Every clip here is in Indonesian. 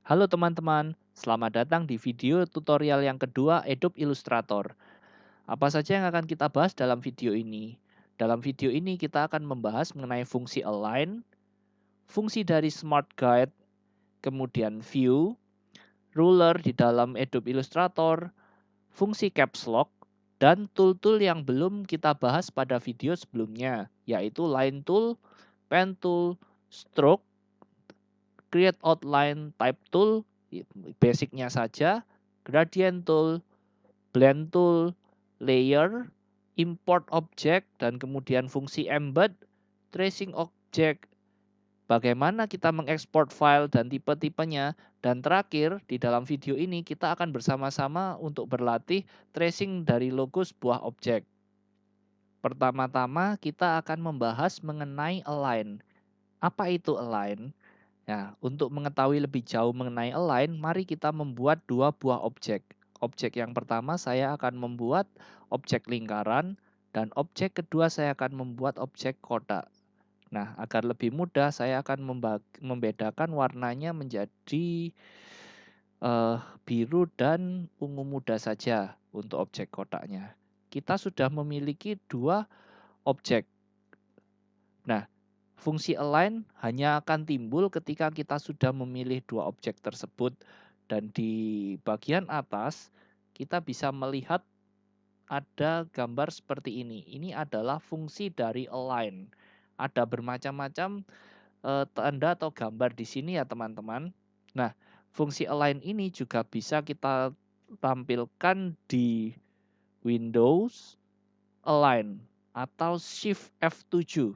Halo teman-teman, selamat datang di video tutorial yang kedua Adobe Illustrator. Apa saja yang akan kita bahas dalam video ini? Dalam video ini kita akan membahas mengenai fungsi align, fungsi dari Smart Guide, kemudian view, ruler di dalam Adobe Illustrator, fungsi caps lock, dan tool-tool yang belum kita bahas pada video sebelumnya, yaitu line tool, pen tool, stroke, create outline type tool, basicnya saja, gradient tool, blend tool, layer, import object, dan kemudian fungsi embed, tracing object, bagaimana kita mengekspor file dan tipe-tipenya, dan terakhir di dalam video ini kita akan bersama-sama untuk berlatih tracing dari logo sebuah objek. Pertama-tama kita akan membahas mengenai align. Apa itu align? Nah, untuk mengetahui lebih jauh mengenai align, mari kita membuat dua buah objek. Objek yang pertama saya akan membuat objek lingkaran, dan objek kedua saya akan membuat objek kotak. Nah, agar lebih mudah saya akan membedakan warnanya menjadi biru dan ungu muda saja untuk objek kotaknya. Kita sudah memiliki dua objek. Nah, fungsi align hanya akan timbul ketika kita sudah memilih dua objek tersebut, dan di bagian atas kita bisa melihat ada gambar seperti ini. Ini adalah fungsi dari align. Ada bermacam-macam tanda atau gambar di sini ya teman-teman. Nah, fungsi align ini juga bisa kita tampilkan di Windows Align atau Shift F7.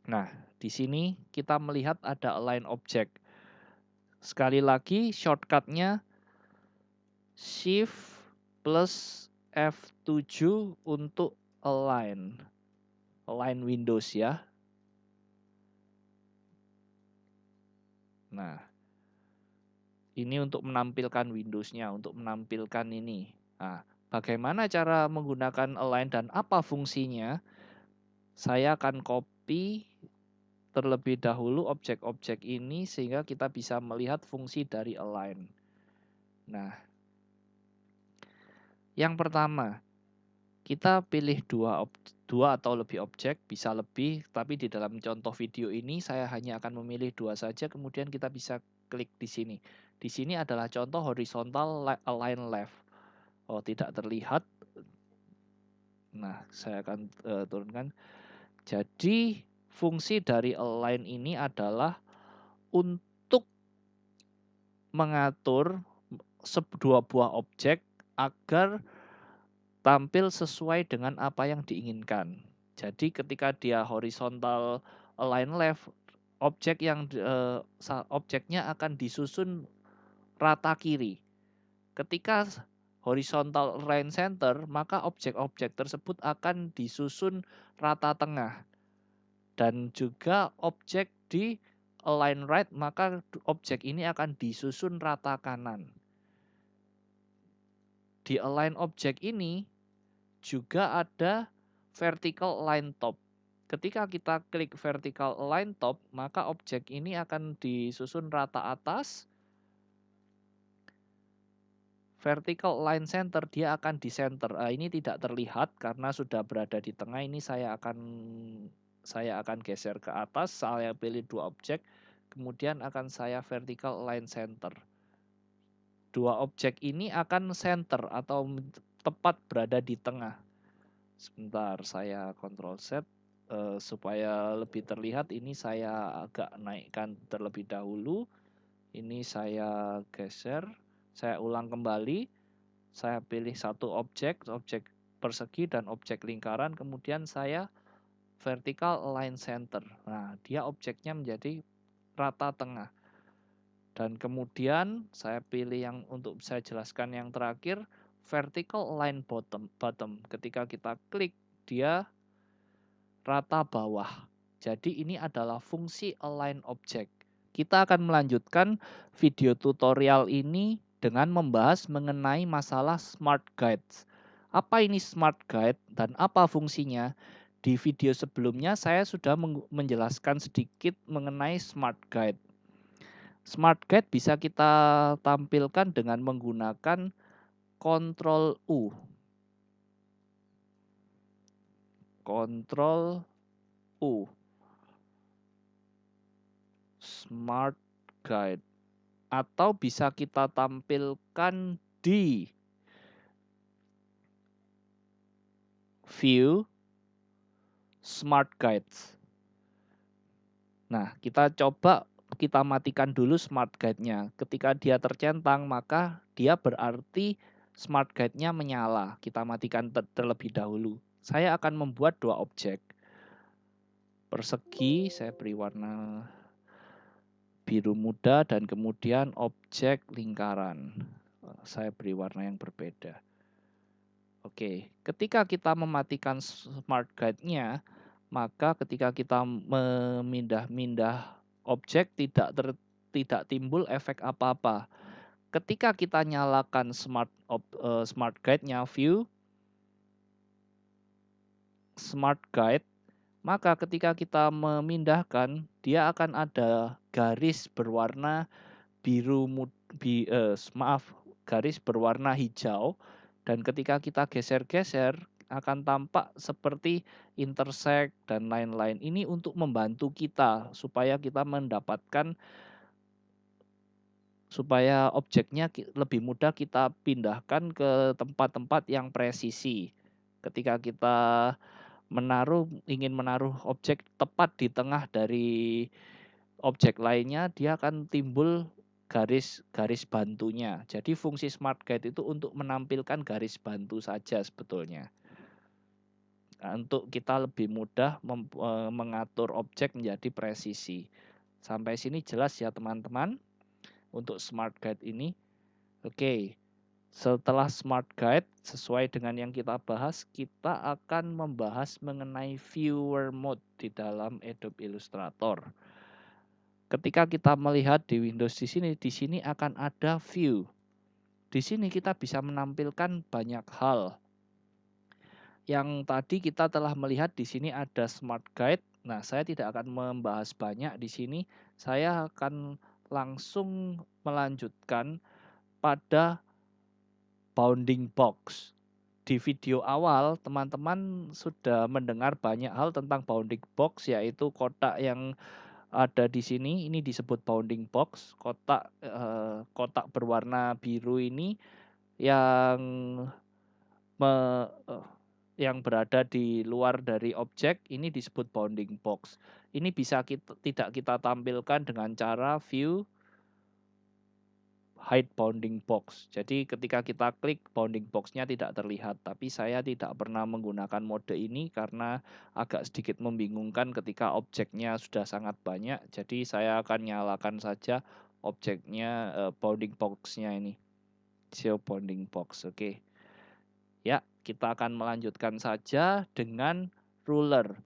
Nah, di sini kita melihat ada align object. Sekali lagi shortcutnya Shift plus F7 untuk align. Align Windows ya. Nah, ini untuk menampilkan Windows-nya, untuk menampilkan ini. Nah, bagaimana cara menggunakan align dan apa fungsinya? Saya akan copy terlebih dahulu objek-objek ini sehingga kita bisa melihat fungsi dari align. Nah, yang pertama, kita pilih dua atau lebih objek, bisa lebih, tapi di dalam contoh video ini saya hanya akan memilih dua saja, kemudian kita bisa klik di sini. Di sini adalah contoh horizontal align left. Oh, tidak terlihat. Nah, saya akan turunkan. Jadi, fungsi dari align ini adalah untuk mengatur dua buah objek agar tampil sesuai dengan apa yang diinginkan. Jadi ketika dia horizontal align left, objeknya akan disusun rata kiri. Ketika horizontal align center, maka objek-objek tersebut akan disusun rata tengah. Dan juga objek di align right, maka objek ini akan disusun rata kanan. Di align objek ini juga ada vertical align top. Ketika kita klik vertical align top, maka objek ini akan disusun rata atas. Vertical align center, dia akan di center. Ini tidak terlihat karena sudah berada di tengah. Ini saya akan geser ke atas. Saya pilih dua objek, kemudian akan saya vertical align center. Dua objek ini akan center atau tepat berada di tengah. Sebentar, saya Ctrl Z supaya lebih terlihat. Ini saya agak naikkan terlebih dahulu. Ini saya geser, saya ulang kembali. Saya pilih satu objek persegi dan objek lingkaran, kemudian saya vertical align center. Nah, dia objeknya menjadi rata tengah. Dan kemudian saya pilih yang untuk saya jelaskan yang terakhir, vertical align bottom. Ketika kita klik, dia rata bawah. Jadi ini adalah fungsi align object. Kita akan melanjutkan video tutorial ini dengan membahas mengenai masalah smart guides. Apa ini smart guide dan apa fungsinya? Di video sebelumnya saya sudah menjelaskan sedikit mengenai smart guide. Smart Guide bisa kita tampilkan dengan menggunakan Ctrl U. Ctrl U. Smart Guide. Atau bisa kita tampilkan di View Smart Guides. Nah, kita coba kita matikan dulu Smart Guide-nya. Ketika dia tercentang, maka dia berarti Smart Guide-nya menyala. Kita matikan terlebih dahulu. Saya akan membuat dua objek. Persegi, saya beri warna biru muda dan kemudian objek lingkaran. Saya beri warna yang berbeda. Oke, ketika kita mematikan Smart Guide-nya, maka ketika kita memindah-mindah objek tidak timbul efek apa-apa. Ketika kita nyalakan Smart Guide-nya View Smart Guide, maka ketika kita memindahkan, dia akan ada garis berwarna biru garis berwarna hijau, dan ketika kita geser-geser akan tampak seperti intersect dan lain-lain. Ini untuk membantu kita supaya kita mendapatkan supaya objeknya lebih mudah kita pindahkan ke tempat-tempat yang presisi. Ketika kita ingin menaruh objek tepat di tengah dari objek lainnya, dia akan timbul garis bantunya. Jadi fungsi Smart Guide itu untuk menampilkan garis bantu saja sebetulnya. Nah, untuk kita lebih mudah mengatur objek menjadi presisi. Sampai sini jelas ya teman-teman untuk Smart Guide ini. Oke, setelah Smart Guide sesuai dengan yang kita bahas, kita akan membahas mengenai Viewer Mode di dalam Adobe Illustrator. Ketika kita melihat di Windows di sini akan ada view. Di sini kita bisa menampilkan banyak hal. Yang tadi kita telah melihat di sini ada Smart Guide. Nah, saya tidak akan membahas banyak di sini. Saya akan langsung melanjutkan pada bounding box. Di video awal, teman-teman sudah mendengar banyak hal tentang bounding box, yaitu kotak yang ada di sini. Ini disebut bounding box. Kotak berwarna biru ini yang me, yang berada di luar dari objek ini disebut bounding box. Ini bisa tidak kita tampilkan dengan cara view hide bounding box. Jadi ketika kita klik bounding box-nya tidak terlihat, tapi saya tidak pernah menggunakan mode ini karena agak sedikit membingungkan ketika objeknya sudah sangat banyak. Jadi saya akan nyalakan saja objeknya bounding box-nya ini. Show bounding box. Oke. Ya, kita akan melanjutkan saja dengan ruler.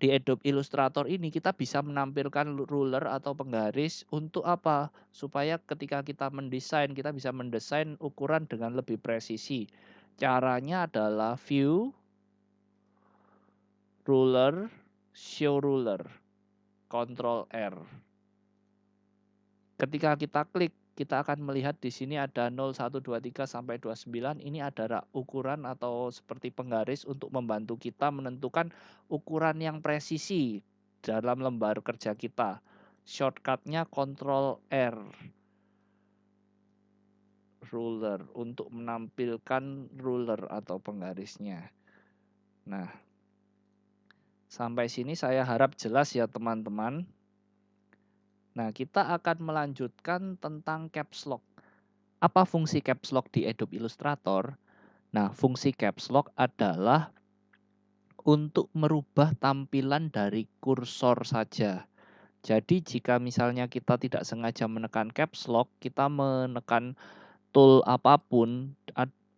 Di Adobe Illustrator ini kita bisa menampilkan ruler atau penggaris untuk apa? Supaya ketika kita mendesain, kita bisa mendesain ukuran dengan lebih presisi. Caranya adalah view, ruler, show ruler, Ctrl R. Ketika kita klik, kita akan melihat di sini ada 0, 1, 2, 3 sampai 29. Ini adalah ukuran atau seperti penggaris untuk membantu kita menentukan ukuran yang presisi dalam lembar kerja kita. Shortcutnya Ctrl R. Ruler untuk menampilkan ruler atau penggarisnya. Nah, sampai sini saya harap jelas ya teman-teman. Nah, kita akan melanjutkan tentang caps lock. Apa fungsi caps lock di Adobe Illustrator? Nah, fungsi caps lock adalah untuk merubah tampilan dari kursor saja. Jadi jika misalnya kita tidak sengaja menekan caps lock, kita menekan tool apapun,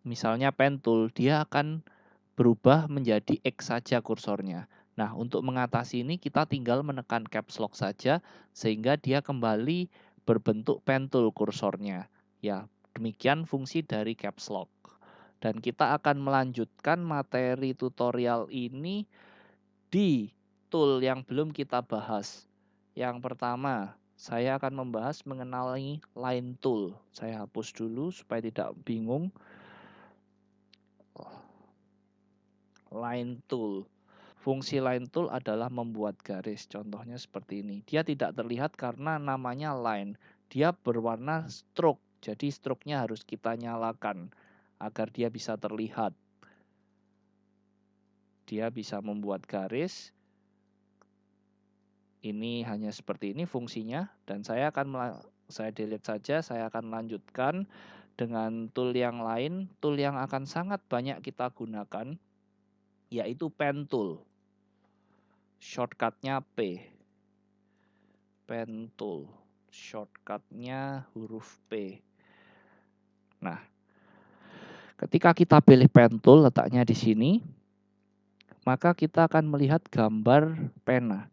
misalnya pen tool, dia akan berubah menjadi X saja kursornya. Nah, untuk mengatasi ini kita tinggal menekan caps lock saja sehingga dia kembali berbentuk pen tool kursornya. Ya, demikian fungsi dari caps lock. Dan kita akan melanjutkan materi tutorial ini di tool yang belum kita bahas. Yang pertama, saya akan membahas mengenai line tool. Saya hapus dulu supaya tidak bingung. Line tool. Fungsi line tool adalah membuat garis. Contohnya seperti ini. Dia tidak terlihat karena namanya line. Dia berwarna stroke. Jadi stroke-nya harus kita nyalakan agar dia bisa terlihat. Dia bisa membuat garis. Ini hanya seperti ini fungsinya, dan saya delete saja. Saya akan lanjutkan dengan tool yang lain. Tool yang akan sangat banyak kita gunakan yaitu pen tool. Shortcutnya P. Pen tool. Shortcutnya huruf P. Nah, ketika kita pilih pen tool, letaknya di sini, maka kita akan melihat gambar pena.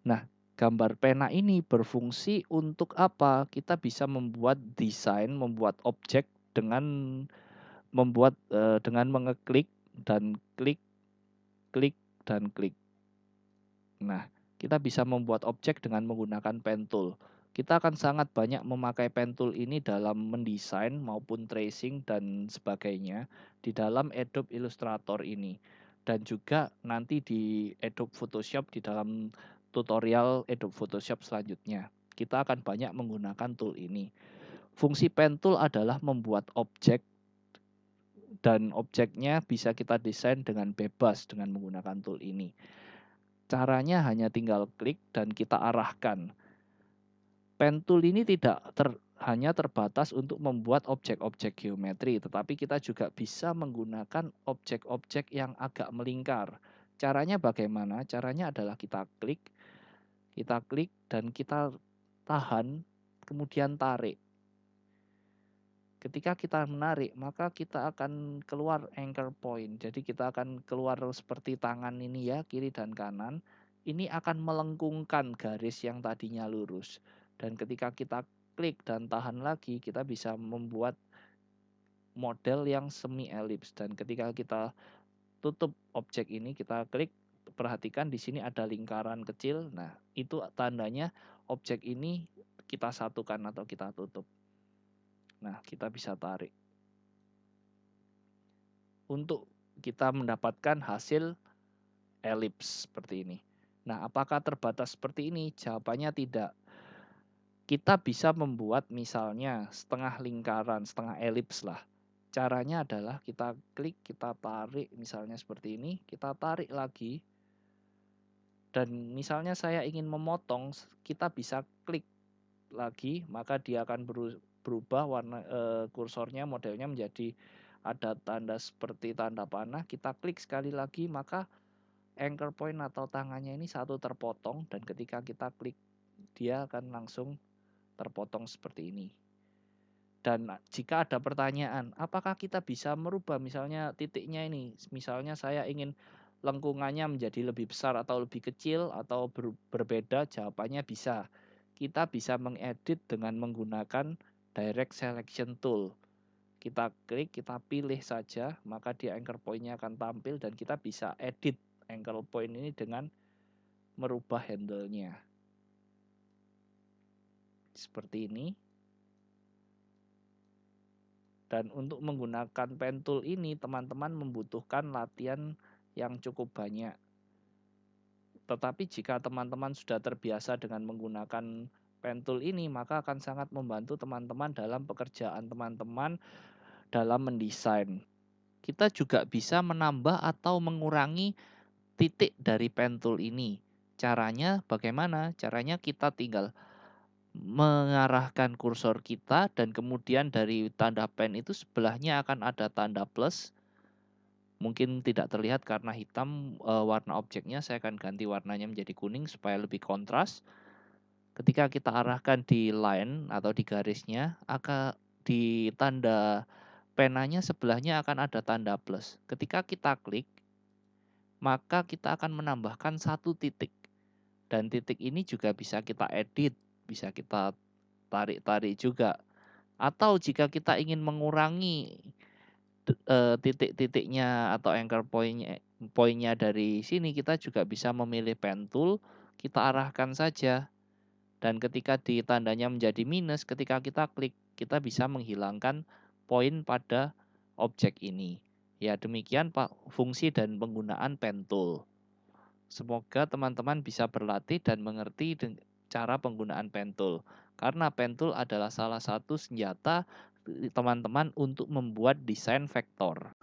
Nah, gambar pena ini berfungsi untuk apa? Kita bisa membuat desain, membuat objek dengan dengan mengeklik dan klik, klik dan klik. Nah, kita bisa membuat objek dengan menggunakan pen tool. Kita akan sangat banyak memakai pen tool ini dalam mendesain maupun tracing dan sebagainya di dalam Adobe Illustrator ini. Dan juga nanti di Adobe Photoshop, di dalam tutorial Adobe Photoshop selanjutnya. Kita akan banyak menggunakan tool ini. Fungsi pen tool adalah membuat objek, dan objeknya bisa kita desain dengan bebas dengan menggunakan tool ini. Caranya hanya tinggal klik dan kita arahkan. Pen tool ini hanya terbatas untuk membuat objek-objek geometri, tetapi kita juga bisa menggunakan objek-objek yang agak melingkar. Caranya bagaimana? Caranya adalah kita klik dan kita tahan, kemudian tarik. Ketika kita menarik, maka kita akan keluar anchor point. Jadi kita akan keluar seperti tangan ini ya, kiri dan kanan. Ini akan melengkungkan garis yang tadinya lurus. Dan ketika kita klik dan tahan lagi, kita bisa membuat model yang semi elips. Dan ketika kita tutup objek ini, kita klik, perhatikan di sini ada lingkaran kecil. Nah, itu tandanya objek ini kita satukan atau kita tutup. Nah, kita bisa tarik untuk kita mendapatkan hasil elips seperti ini. Nah, apakah terbatas seperti ini? Jawabannya tidak. Kita bisa membuat misalnya setengah lingkaran, setengah elips lah. Caranya adalah kita klik, kita tarik misalnya seperti ini, kita tarik lagi. Dan misalnya saya ingin memotong, kita bisa klik lagi, maka dia akan berubah warna kursornya, modelnya menjadi ada tanda seperti tanda panah. Kita klik sekali lagi, maka anchor point atau tangannya ini satu terpotong, dan ketika kita klik dia akan langsung terpotong seperti ini. Dan jika ada pertanyaan, apakah kita bisa merubah misalnya titiknya ini, misalnya saya ingin lengkungannya menjadi lebih besar atau lebih kecil atau berbeda, jawabannya bisa. Kita bisa mengedit dengan menggunakan direct selection tool. Kita klik, kita pilih saja, maka dia anchor point-nya akan tampil, dan kita bisa edit anchor point ini dengan merubah handle-nya. Seperti ini. Dan untuk menggunakan pen tool ini, teman-teman membutuhkan latihan yang cukup banyak. Tetapi jika teman-teman sudah terbiasa dengan menggunakan pen tool ini, maka akan sangat membantu teman-teman dalam pekerjaan teman-teman dalam mendesain. Kita juga bisa menambah atau mengurangi titik dari pen tool ini. Caranya bagaimana? Caranya kita tinggal mengarahkan kursor kita, dan kemudian dari tanda pen itu sebelahnya akan ada tanda plus. Mungkin tidak terlihat karena hitam warna objeknya, saya akan ganti warnanya menjadi kuning supaya lebih kontras. Ketika kita arahkan di line atau di garisnya, di tanda penanya sebelahnya akan ada tanda plus. Ketika kita klik, maka kita akan menambahkan satu titik. Dan titik ini juga bisa kita edit, bisa kita tarik-tarik juga. Atau jika kita ingin mengurangi titik-titiknya atau anchor point-nya dari sini, kita juga bisa memilih pen tool, kita arahkan saja. Dan ketika di tandanya menjadi minus, ketika kita klik, kita bisa menghilangkan poin pada objek ini. Ya, demikian Pak fungsi dan penggunaan pen tool. Semoga teman-teman bisa berlatih dan mengerti cara penggunaan pen tool. Karena pen tool adalah salah satu senjata teman-teman untuk membuat desain vektor.